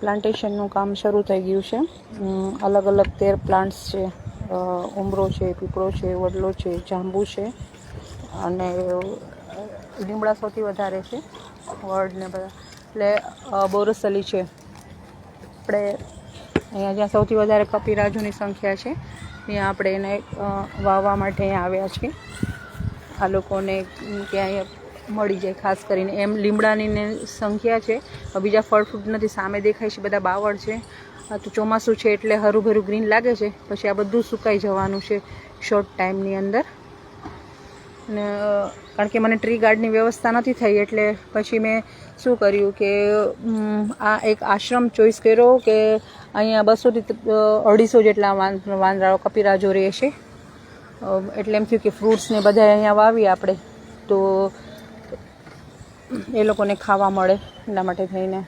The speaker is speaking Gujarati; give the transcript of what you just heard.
પ્લાન્ટેશનનું કામ શરૂ થઈ ગયું છે. અલગ અલગ 13 પ્લાન્ટ્સ છે. ઉમરો છે, પીપળો છે, વડલો છે, જાંબુ છે અને લીમડા સૌથી વધારે છે, વડ ને બધા. એટલે બોરસલી છે. આપણે અહીંયા જ્યાં સૌથી વધારે કપિરાજોની સંખ્યા છે ત્યાં આપણે એને વાવવા માટે આવ્યા છીએ. આ લોકોને ત્યાં મળી જાય ખાસ કરીને. એમ લીમડાની સંખ્યા છે, બીજા ફળ ફ્રૂટ નથી. સામે દેખાય છે બધા બાવળ છે. તો ચોમાસું છે એટલે હરું ગ્રીન લાગે છે. પછી આ બધું સુકાઈ જવાનું છે શોર્ટ ટાઈમની અંદર. ને કારણ કે મને ટ્રી ગાર્ડની વ્યવસ્થા નથી થઈ એટલે પછી મેં શું કર્યું કે આ એક આશ્રમ ચોઈસ કર્યો કે અહીંયા 200 થી 250 જેટલા વાંદરાઓ કપિરાજો રહે છે. એટલે એમ થયું કે ફ્રૂટ્સ ને બધા અહીંયા વાવીએ આપણે તો એ લોકોને ખાવા મળે, એટલા માટે થઈને